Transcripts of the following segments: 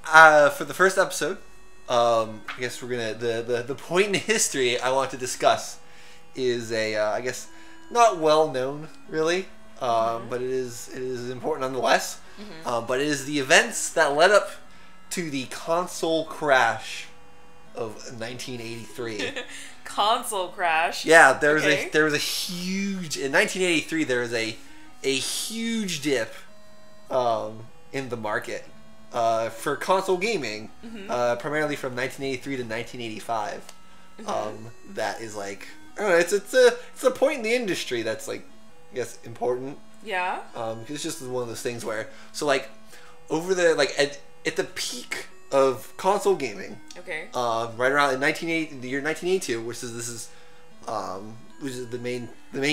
For the first episode, I guess we're gonna the point in history I want to discuss is a I guess not well known really, but it is important nonetheless. But it is the events that led up to the console crash of 1983. Console crash. Yeah, there was a huge in 1983. There was a huge dip in the market for console gaming, primarily from 1983 to 1985. That is like I don't know. It's a point in the industry that's like I guess important. Yeah. It's just one of those things where like over the like at the peak of console gaming. Okay. Right around the year 1982, which is the main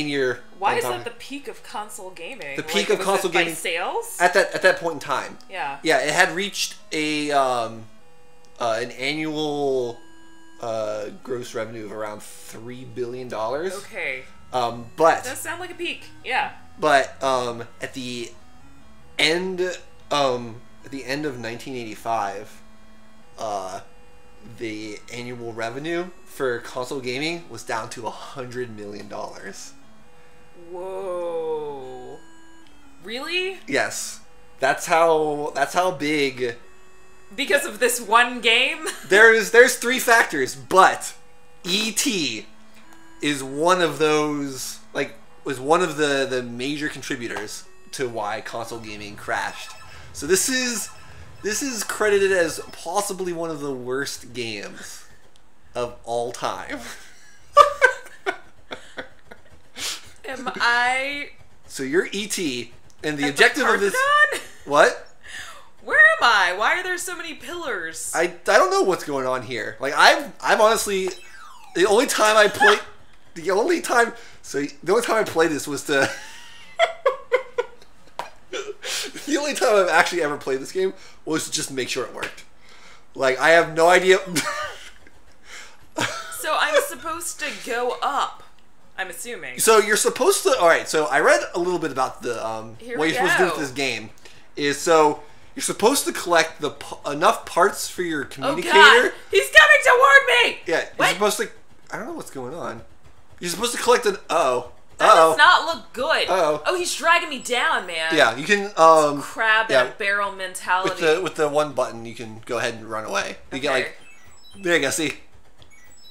year. Why is that the peak of console gaming? The peak of console gaming sales at that point in time. Yeah. Yeah, it had reached an annual gross revenue of around $3 billion. Okay. But does sound like a peak. Yeah. But at the end of 1985. The annual revenue for console gaming was down to $100 million. Whoa! Really? Yes, that's how big. Because of this one game. There's three factors, but E.T. is one of those. Was one of the major contributors to why console gaming crashed. So this is credited as possibly one of the worst games of all time. Am I... So you're E.T. and the objective of this... What? Where am I? Why are there so many pillars? I don't know what's going on here. Like I'm honestly... The only time I played this was to... The only time I've actually ever played this game was to just make sure it worked. Like, I have no idea. So I'm supposed to go up, I'm assuming. So you're supposed to... Alright, so I read a little bit about the what you're supposed to do with this game. Is so you're supposed to collect enough parts for your communicator. Oh God! He's coming toward me! Yeah, you're supposed to... I don't know what's going on. You're supposed to collect an... That does not look good. Oh, he's dragging me down, man. Yeah, you can crab and barrel mentality. With the one button, you can go ahead and run away. You get like there you go. See,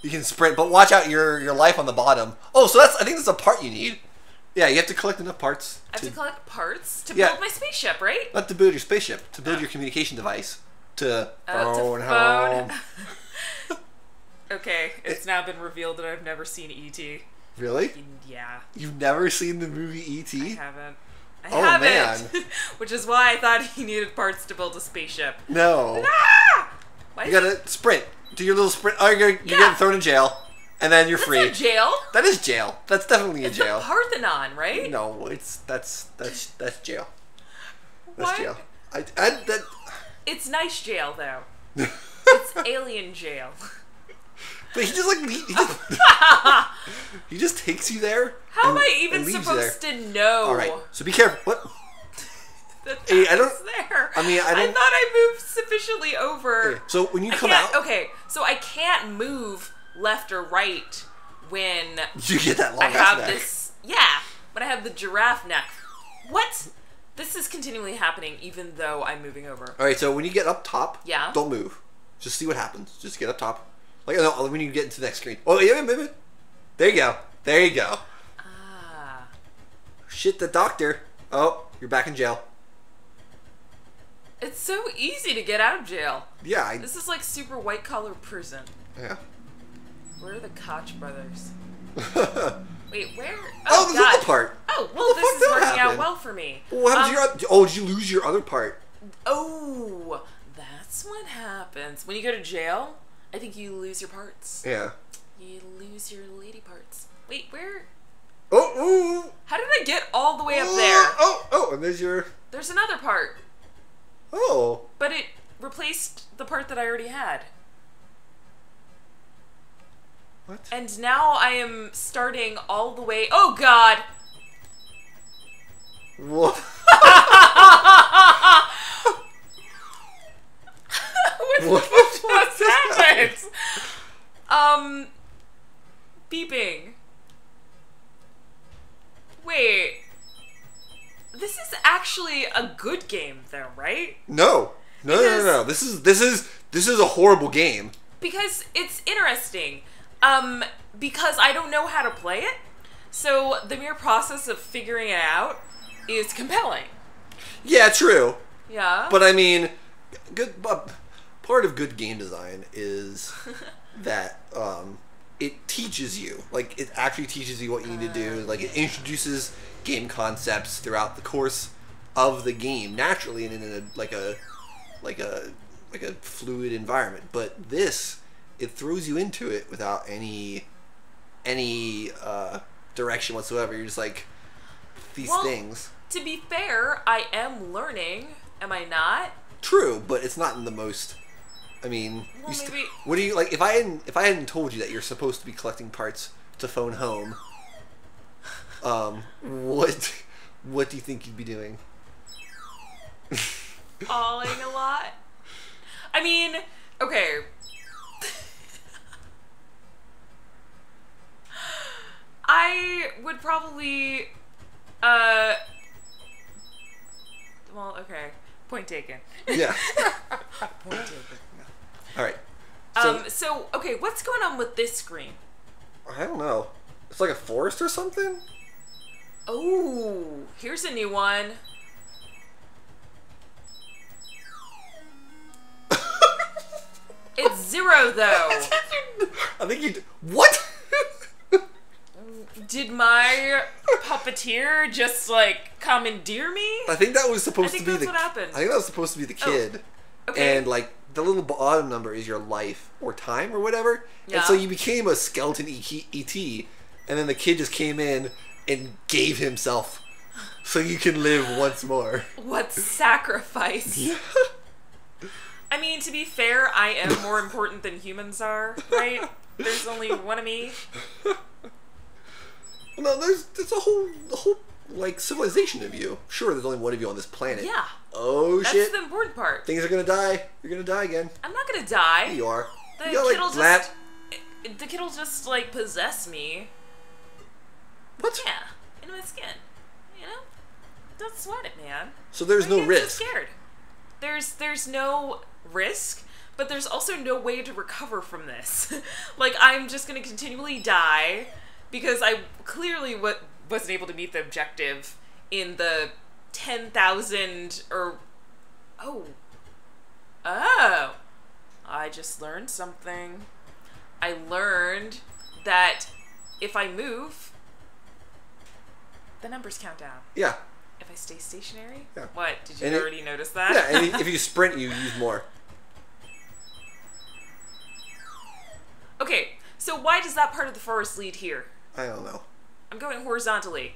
you can sprint, but watch out your life on the bottom. Oh, so I think that's a part you need. Yeah, you have to collect enough parts. I have to collect parts to build my spaceship, right? Not to build your spaceship, to build your communication device. To phone home. Okay, it's now been revealed that I've never seen E.T. Really? Yeah. You've never seen the movie E.T.? I haven't. I haven't. Man. Which is why I thought he needed parts to build a spaceship. No. Ah! You gotta sprint. Do your little sprint. Oh, you're getting thrown in jail. And then you're free. That's not jail. That is jail. That's definitely a jail. It's the Parthenon, right? No, that's jail. That's what? jail. It's nice jail, though. It's alien jail. But he just he just takes you there. How am I even supposed to know? All right, so be careful. What? Hey, I don't. There. I thought I moved sufficiently over. Okay, so when you come out, okay, so I can't move left or right when you get that long I have neck. this. Yeah, when I have the giraffe neck. What? This is continually happening, even though I'm moving over. All right, so when you get up top, don't move. Just see what happens. Just get up top. Like, no, when you get into the next screen. Oh, yeah, wait. There you go. There you go. Ah. Shit, the doctor. Oh, you're back in jail. It's so easy to get out of jail. Yeah. This is like super white-collar prison. Yeah. Where are the Koch brothers? Wait, where? Oh, the other part. Oh, well, this is working out well for me. Well, what happened to your did you lose your other part? Oh, that's what happens. When you go to jail, I think you lose your parts. Yeah. You lose your lady parts. Wait, where? Oh. How did I get all the way up there? Oh, and there's your... There's another part. Oh. But it replaced the part that I already had. What? And now I am starting all the way... Oh, God! What? What happened? Beeping. Wait. This is actually a good game, though, right? No. No. This is a horrible game. Because it's interesting. Because I don't know how to play it, so the mere process of figuring it out is compelling. Yeah, true. Yeah. But I mean, part of good game design is that it teaches you. Like, it actually teaches you what you need to do. Like, it introduces game concepts throughout the course of the game naturally and in a fluid environment. But this, it throws you into it without any direction whatsoever. You're just like, these things. To be fair, I am learning. Am I not? True, but it's not in the most. I mean, well, maybe. What do you like? If I hadn't told you that you're supposed to be collecting parts to phone home, what do you think you'd be doing? Falling a lot. I mean, okay. I would probably, well, okay. Point taken. Yeah. Point taken. All right. So, okay, what's going on with this screen? I don't know. It's like a forest or something? Oh, here's a new one. It's 0, though. I think you... What? Did my puppeteer just, like, commandeer me? I think that was supposed to be that's what happened. I think that was supposed to be the kid. Oh, okay. And, like, the little bottom number is your life or time or whatever. Yeah. And so you became a skeleton E.T. And then the kid just came in and gave himself so you can live once more. What sacrifice? Yeah. I mean, to be fair, I am more important than humans are, right? There's only one of me. No, there's a whole like civilization of you. Sure, there's only one of you on this planet. Yeah. Oh That's shit. the important part. Things are gonna die. You're gonna die again. I'm not gonna die. Yeah, you are. The you gotta, the kid'll just like possess me. What? Yeah, into my skin. You know? Don't sweat it, man. So there's no risk. So scared. There's no risk, but there's also no way to recover from this. Like, I'm just gonna continually die because I clearly wasn't able to meet the objective in the 10,000 or... Oh, I just learned something. I learned that if I move, the numbers count down. Yeah. If I stay stationary? Yeah. What? Did you already notice that? Yeah, and if you sprint, you use more. Okay, so why does that part of the forest lead here? I don't know. I'm going horizontally.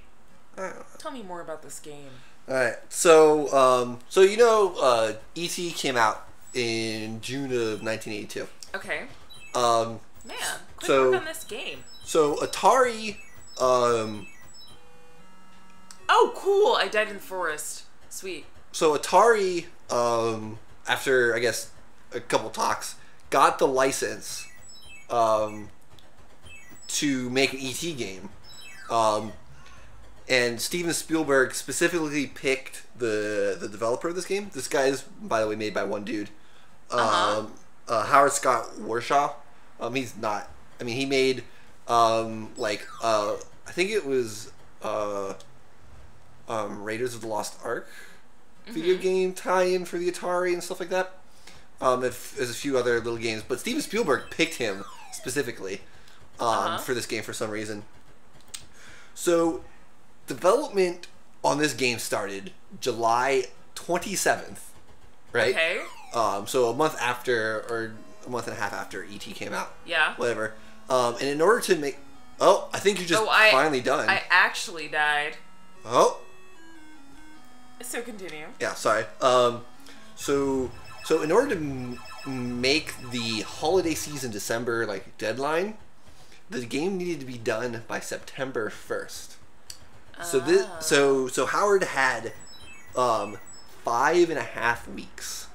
I don't know. Tell me more about this game. Alright, so you know, E.T. came out in June of 1982. Okay. Man, quick work on this game. So Atari, Oh, cool! I died in the forest. Sweet. So Atari, after I guess a couple talks, got the license, to make an E.T. game, and Steven Spielberg specifically picked the developer of this game. This guy is, by the way, made by one dude, Howard Scott Warshaw. He's not. I mean, he made I think it was Raiders of the Lost Ark video game tie-in for the Atari and stuff like that. There's a few other little games, but Steven Spielberg picked him specifically for this game for some reason. So, development on this game started July 27th, right? Okay. So a month after, or a month and a half after E.T. came out. Yeah. Whatever. And in order to make... Oh, I think you're just finally done. I actually died. Oh. So continue. Yeah, sorry. So in order to make the holiday season December deadline, the game needed to be done by September 1st. So Howard had 5.5 weeks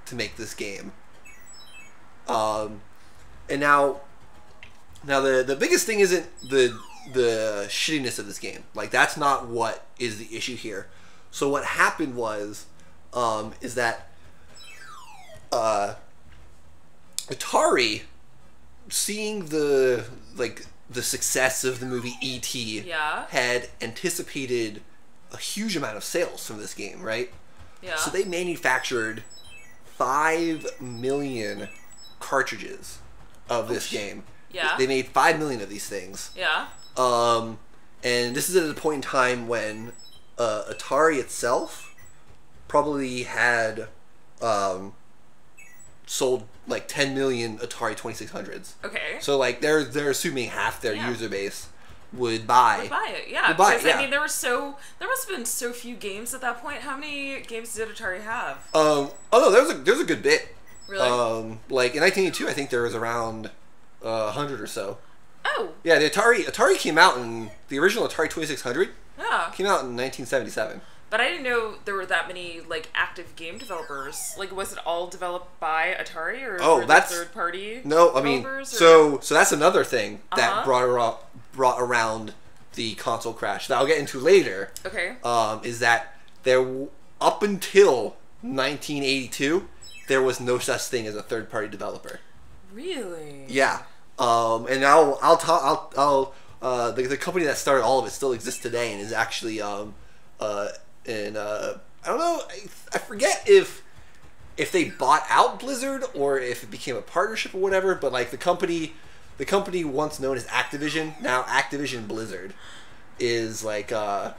to make this game. And now the biggest thing isn't the shittiness of this game. Like, that's not what is the issue here. So what happened was, is that Atari, seeing the success of the movie E.T., had anticipated a huge amount of sales from this game, right? Yeah. So they manufactured 5 million cartridges of this game. Yeah. They made 5 million of these things. Yeah. And this is at a point in time when Atari itself probably had sold like 10 million Atari 2600s. Okay. So like they're assuming half their user base would buy it. Yeah. Because I mean, there must have been so few games at that point. How many games did Atari have? Oh no, there's a good bit. Really? Like in 1982, I think there was around 100 or so. Oh. Yeah, the Atari came out in the original Atari 2600. Yeah. Came out in 1977. But I didn't know there were that many like active game developers. Like, was it all developed by Atari, or were there third party? No, I mean, so that's another thing that brought around the console crash that I'll get into later. Okay. Is that there up until 1982 there was no such thing as a third party developer. Really? Yeah. And the company that started all of it still exists today and is actually I don't know, I forget if they bought out Blizzard or if it became a partnership or whatever, but like the company once known as Activision, now Activision Blizzard, is like I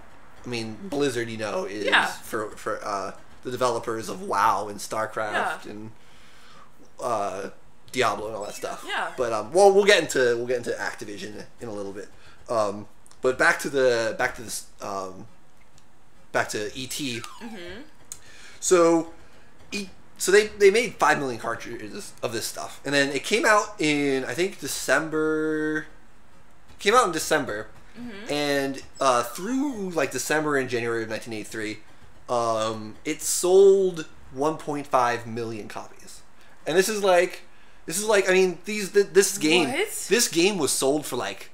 mean, Blizzard, you know, is for the developers of WoW and StarCraft and Diablo and all that stuff. Yeah. But well, we'll get into Activision in a little bit. But back to E.T. Mm-hmm. So they made 5 million cartridges of this stuff, and then it came out in, I think, December. Mm-hmm. And through like December and January of 1983, it sold 1.5 million copies. And this is like I mean, this game was sold for like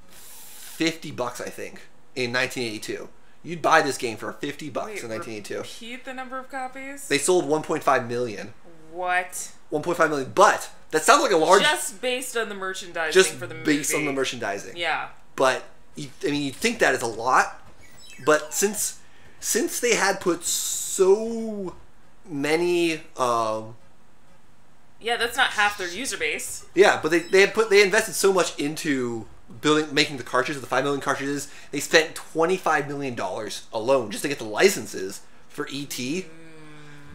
$50, I think, in 1982. You'd buy this game for $50 in 1982. Repeat the number of copies? They sold 1.5 million. What? 1.5 million, but that sounds like a large... Just based on the merchandising for the movie. Just based on the merchandising. Yeah. But, you'd think that is a lot, but since they had put so many... yeah, that's not half their user base. Yeah, but they invested so much into making the cartridges, the 5 million cartridges. They spent $25 million alone just to get the licenses for E.T.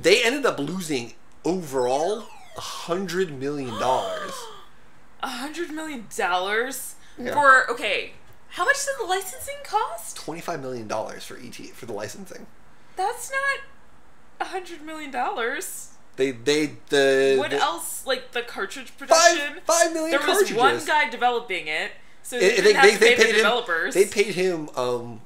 They ended up losing overall $100 million. $100 million? Yeah. For, okay, how much did the licensing cost? $25 million for E.T. for the licensing. That's not $100 million. What else? Like the cartridge production? 5 million there cartridges. There was one guy developing it, so they didn't have to pay the developers. They paid him.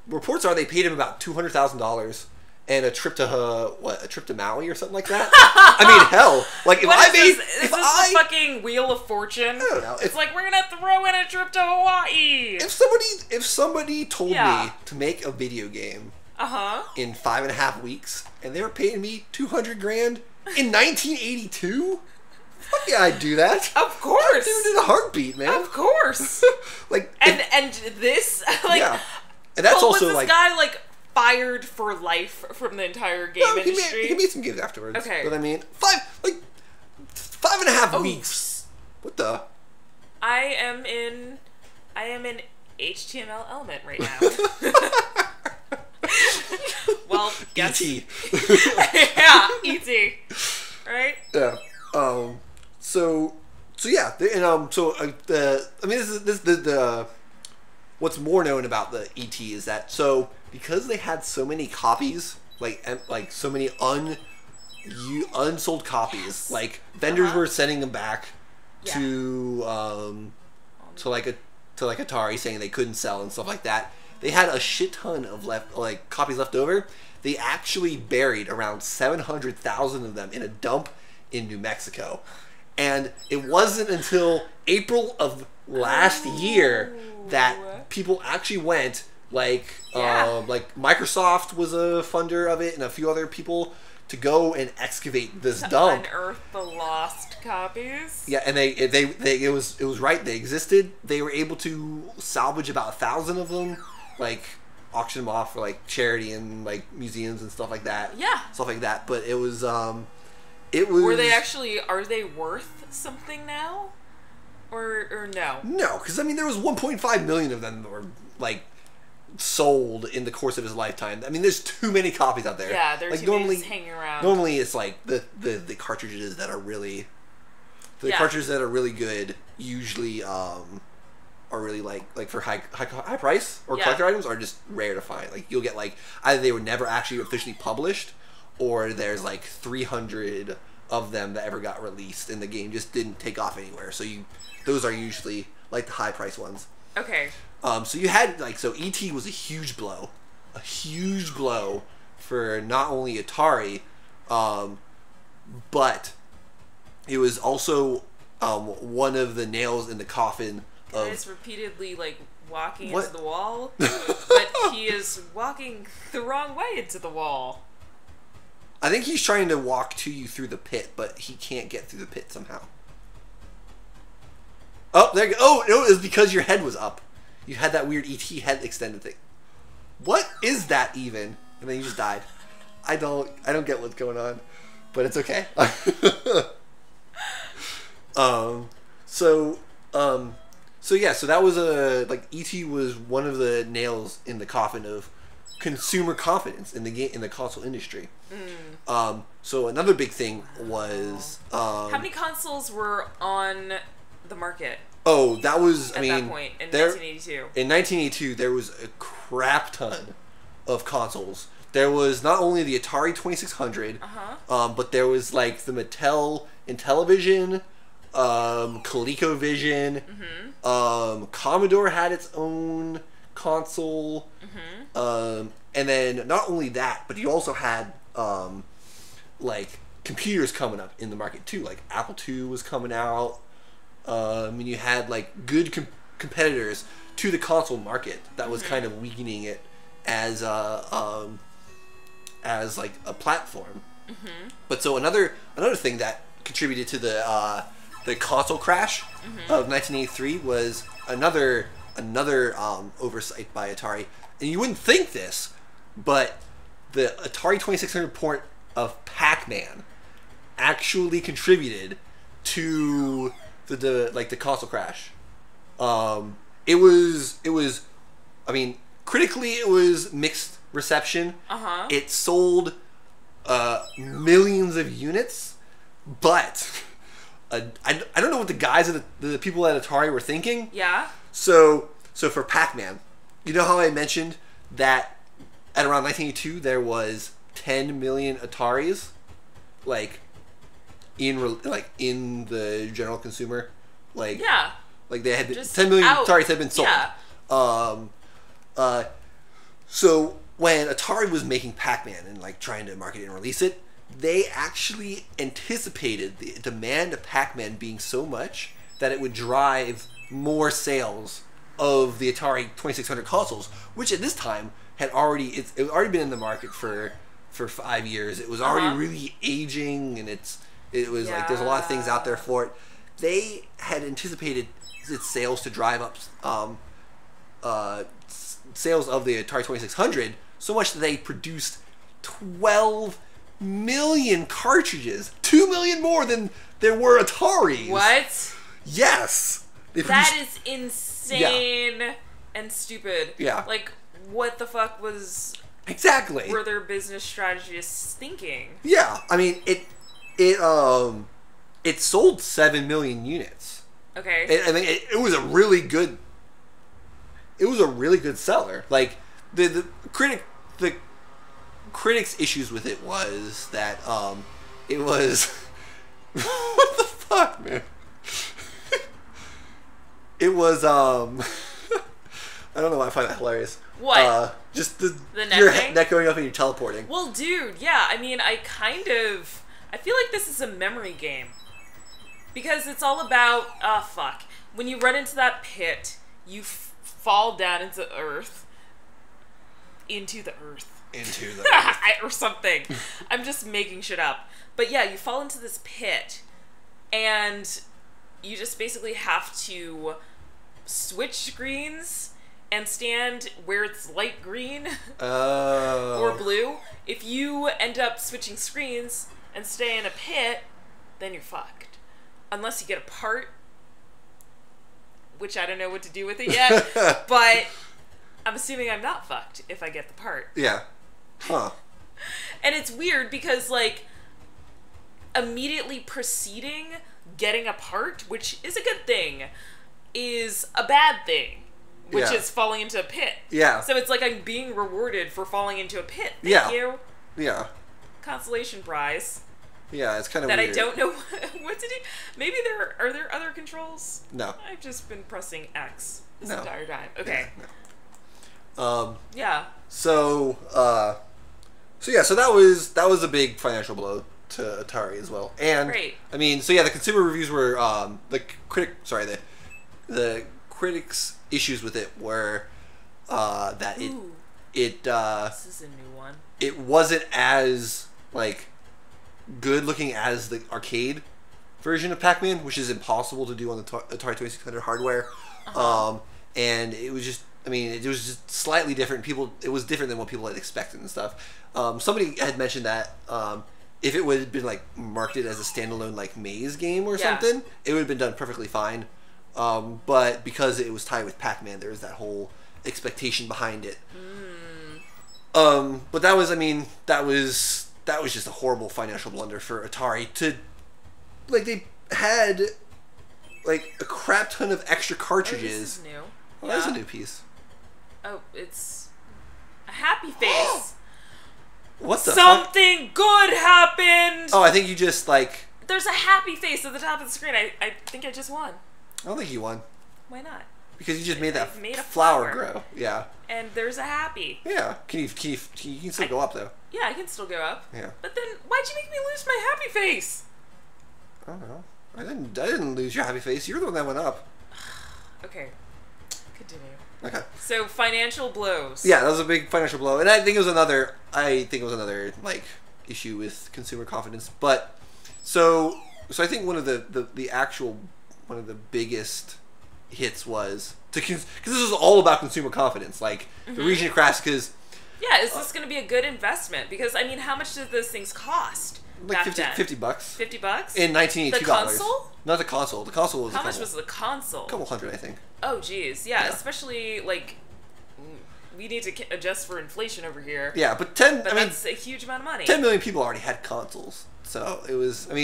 Reports are they paid him about $200,000 and a trip to Maui or something like that. I mean, hell, like if is this the fucking Wheel of Fortune? I don't know. It's like we're gonna throw in a trip to Hawaii. If somebody told me to make a video game in 5.5 weeks and they were paying me $200,000 in 1982. Fuck yeah, I'd do that. Of course. I'd do it in a heartbeat, man. Of course. Like and this like yeah. And that's also was this guy like fired for life from the entire game industry? He made some games afterwards. Okay. But I mean, 5.5 weeks. What the? I am in HTML element right now. Well, guess. E.T. Yeah, E.T. Right? Yeah. So yeah, and I mean, this what's more known about the E.T. is that because they had so many copies, like so many unsold copies, like vendors were sending them back to Atari saying they couldn't sell and stuff like that. They had a shit ton of copies left over. They actually buried around 700,000 of them in a dump in New Mexico. And it wasn't until April of last year that people actually went, like Microsoft was a funder of it, and a few other people, to go and excavate this dump. Unearth the lost copies. Yeah, and it was right. They existed. They were able to salvage about 1,000 of them, like auction them off for like charity and like museums and stuff like that. Yeah, stuff like that. But it was. Were they actually? Are they worth something now, or no? No, because I mean there was 1.5 million of them that were like sold in the course of his lifetime. I mean, there's too many copies out there. Yeah, there's like, too many just hanging around. Normally, it's like the cartridges that are really cartridges that are really good. Usually, are really like for high price or collector items are just rare to find. Like you'll get like either they were never actually officially published, or there's like 300 of them that ever got released and the game just didn't take off anywhere. So those are usually like the high price ones. Okay. So you had E.T. was a huge blow for not only Atari, but it was also one of the nails in the coffin of. Guys repeatedly walking into the wall, but he is walking the wrong way into the wall. I think he's trying to walk to you through the pit, but he can't get through the pit somehow. Oh, there you go. Oh, it was because your head was up. You had that weird E.T. head extended thing. What is that even? And then you just died. I don't get what's going on, but it's okay. So that was E.T. was one of the nails in the coffin of consumer confidence in the console industry. So another big thing was how many consoles were on the market? Oh, that was, at that point, in 1982. In 1982, there was a crap ton of consoles. There was not only the Atari 2600, but there was like the Mattel Intellivision, ColecoVision, Commodore had its own console, and then not only that, but you also had like computers coming up in the market too. Like Apple II was coming out. And you had like good competitors to the console market that was kind of weakening it as like a platform. But so another thing that contributed to the console crash of 1983 was another oversight by Atari. And you wouldn't think this, but the Atari 2600 port of Pac-Man actually contributed to the console crash. It was I mean, critically it was mixed reception. It sold millions of units, but I don't know what the guys at the people at Atari were thinking. Yeah. So for Pac-Man, you know how I mentioned that at around 1982 there was 10 million Ataris, like in the general consumer, like they had been, 10 million Ataris had been sold. So when Atari was making Pac-Man and like trying to market it and release it, they actually anticipated the demand of Pac-Man being so much that it would drive more sales of the Atari 2600 consoles, which at this time had already been in the market for 5 years. It was already really aging, and it was like there's a lot of things out there for it. They had anticipated its sales to drive up sales of the Atari 2600 so much that they produced 12 million cartridges, 2 million more than there were Ataris. What? Yes. That is insane and stupid. Yeah. Like, what the fuck were their business strategists thinking? Yeah, I mean it sold 7 million units. Okay. It was a really good. It was a really good seller. Like the critics' issues with it was that it was what the fuck, man. It was I don't know why I find that hilarious. What? Just the your neck going up and you're teleporting. Well, dude, yeah. I mean, I feel like this is a memory game. Because it's all about, fuck. When you run into that pit, you fall down into the earth. Into the earth. Or something. I'm just making shit up. But yeah, you fall into this pit, and you just basically have to switch screens and stand where it's light green or blue. If you end up switching screens and stay in a pit, then you're fucked. Unless you get a part, which I don't know what to do with it yet, but I'm assuming I'm not fucked if I get the part. Yeah. Huh. And it's weird because, like, immediately preceding getting a part, which is a good thing, is a bad thing, which is falling into a pit. Yeah. So it's like I'm being rewarded for falling into a pit. Thank you. Yeah. Consolation prize. Yeah, it's kind of that weird. I don't know what to do. Maybe are there other controls? No. I've just been pressing X this entire time. Okay. Yeah. So that was a big financial blow to Atari as well. And Great. I mean, so yeah, the consumer reviews were the critics' issues with it were that this is a new one. It wasn't as like good looking as the arcade version of Pac-Man, which is impossible to do on the Atari 2600 hardware. And it was just, I mean, it was just slightly different. It was different than what people had expected and stuff. Somebody had mentioned that if it would have been like marketed as a standalone like maze game or something, it would have been done perfectly fine. But because it was tied with Pac-Man, there was that whole expectation behind it. But that was, I mean, that was just a horrible financial blunder for Atari to, like, they had like a crap ton of extra cartridges. Oh, this is new. Oh, that's a new piece. Oh, it's a happy face. What the Something good happened! Oh, I think you just, like... There's a happy face at the top of the screen. I think I just won. I don't think you won. Why not? Because you just made that a flower grow. Yeah. And there's a happy. Yeah. You can still go up, though. Yeah, I can still go up. Yeah. But then, why'd you make me lose my happy face? I don't know. I didn't lose your happy face. You're the one that went up. Okay. Continue. Okay. So, financial blows. Yeah, that was a big financial blow. And I think it was another like, issue with consumer confidence. But, so I think one of the biggest hits was, because this was all about consumer confidence. Like, the region crashed because... Yeah, is this going to be a good investment? Because, I mean, how much did those things cost? Like $50. $50? $50? In $1982. The console? Not the console. The console was How much was the console? A couple hundred, I think. Oh, geez. Yeah, especially, like, we need to adjust for inflation over here. Yeah, but that's a huge amount of money. 10 million people already had consoles. So, it was, but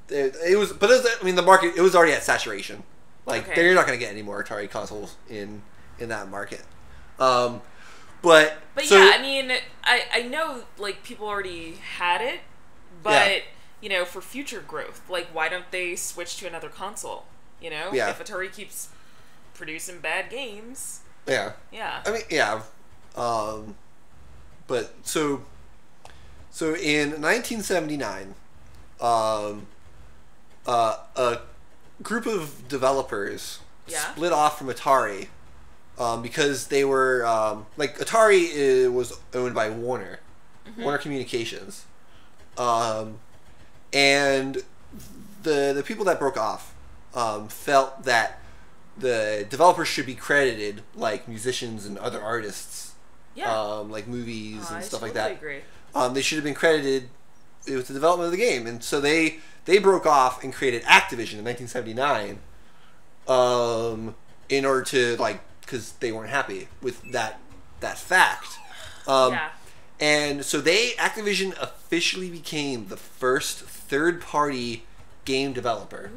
the market, it was already at saturation. Like, you're not going to get any more Atari consoles in that market. But yeah, I mean, I know, like, people already had it, but, you know, for future growth, like, why don't they switch to another console? You know? Yeah. If Atari keeps producing bad games. Yeah. Yeah. I mean, yeah. But, so in 1979, a group of developers split off from Atari. Because they were like, Atari was owned by Warner Communications, and the people that broke off felt that the developers should be credited like musicians and other artists, like movies and stuff like that. Agree. They should have been credited with the development of the game, and so they broke off and created Activision in 1979, in order to, like, because they weren't happy with that fact. And so Activision officially became the first third-party game developer.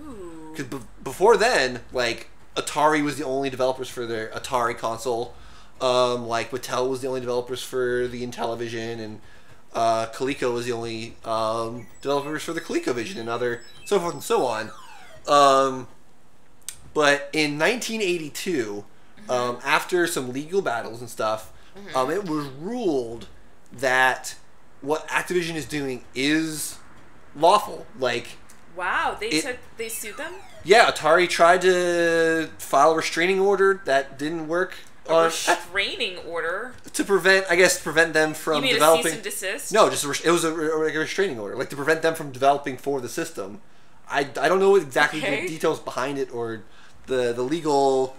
Because before then, like, Atari was the only developers for their Atari console. Like, Mattel was the only developers for the Intellivision, and Coleco was the only developers for the ColecoVision, and other, so forth and so on. But in 1982... after some legal battles and stuff, it was ruled that what Activision is doing is lawful. Like, Wow, they sued them? Yeah, Atari tried to file a restraining order that didn't work. A restraining order? To prevent them from you mean developing. A cease and desist? No, just it was a restraining order, like to prevent them from developing for the system. I don't know exactly the details behind it or the legal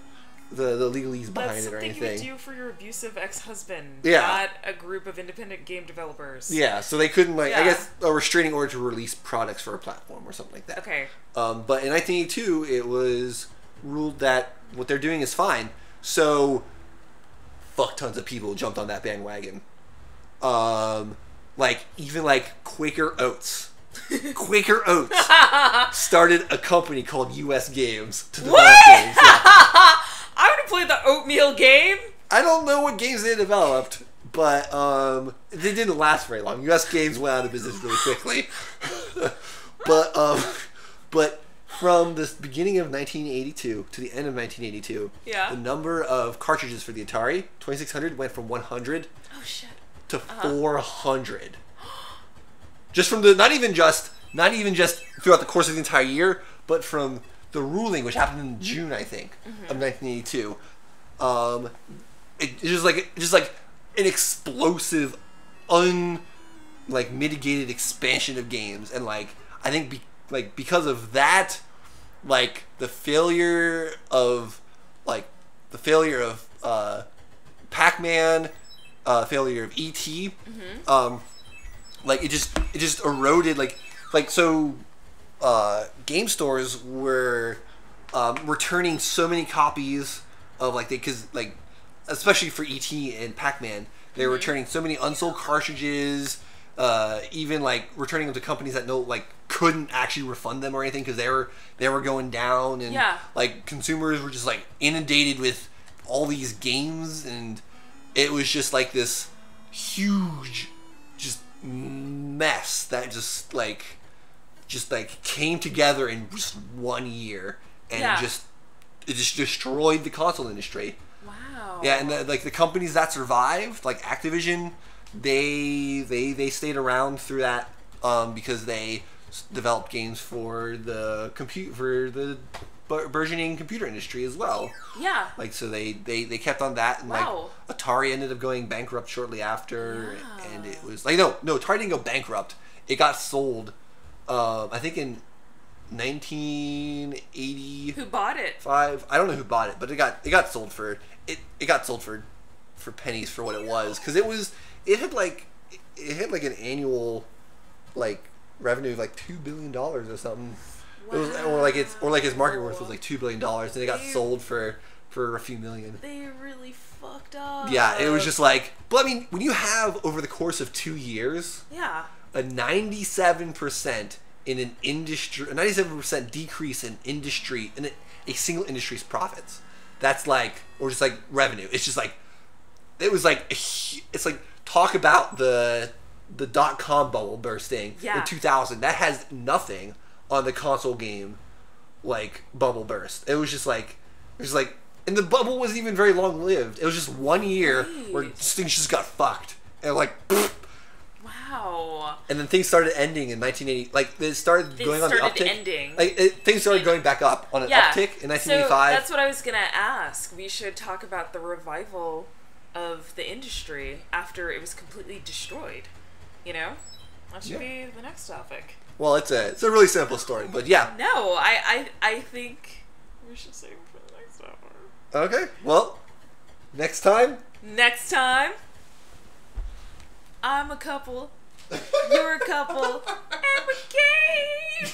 the legalese behind it or anything. That's something you would do for your abusive ex-husband, yeah. not a group of independent game developers. Yeah, so they couldn't I guess a restraining order to release products for a platform or something like that. Okay. But in 1982, it was ruled that what they're doing is fine. So, fuck tons of people jumped on that bandwagon. Even Quaker Oats. Quaker Oats started a company called US Games to develop games. Yeah. I would have played the oatmeal game. I don't know what games they developed, but they didn't last very long. US Games went out of business really quickly. But from the beginning of 1982 to the end of 1982, the number of cartridges for the Atari 2600 went from 100 to 400. Just from not even just throughout the course of the entire year, but from the ruling, which happened in June, I think, of 1982. It's just like an explosive, mitigated expansion of games, and I think because of that, the failure of Pac-Man, failure of E.T. It just eroded game stores were returning so many copies of especially for E.T. and Pac-Man, they were returning so many unsold cartridges, even returning them to companies that couldn't actually refund them or anything because they were going down, and consumers were just inundated with all these games, and it was just this huge mess that just came together in just 1 year, and it just destroyed the console industry. Wow. Yeah, and the companies that survived, like Activision, they stayed around through that because they developed games for the burgeoning computer industry as well. Yeah. So they kept on that, and Atari ended up going bankrupt shortly after, and it was no, Atari didn't go bankrupt. It got sold, I think in 1980. Who bought it? I don't know who bought it, but it got sold for pennies for what it was, because it had an annual revenue of $2 billion or something. Wow. It was its market worth was $2 billion, and it got sold for a few million. They really fucked up. Yeah, it was just but I mean, when you have over the course of 2 years, a 97% in an industry, a 97% decrease in industry, in a single industry's profits. That's or just revenue. It's just it was it's talk about the .com bubble bursting in 2000. That has nothing on the console game bubble burst. It was just and the bubble wasn't even very long lived. It was just 1 year where things just got fucked, and wow. And then things started ending in 1980. They started going on the uptick. Ending. Things started going back up on an uptick in 1985. So that's what I was gonna ask. We should talk about the revival of the industry after it was completely destroyed. That should be the next topic. Well, it's a really simple story, but yeah. No, I think we should save it for the next topic. Okay. Well, next time. I'm a couple. You're a couple. And we're gay.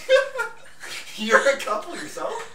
You're a couple yourself?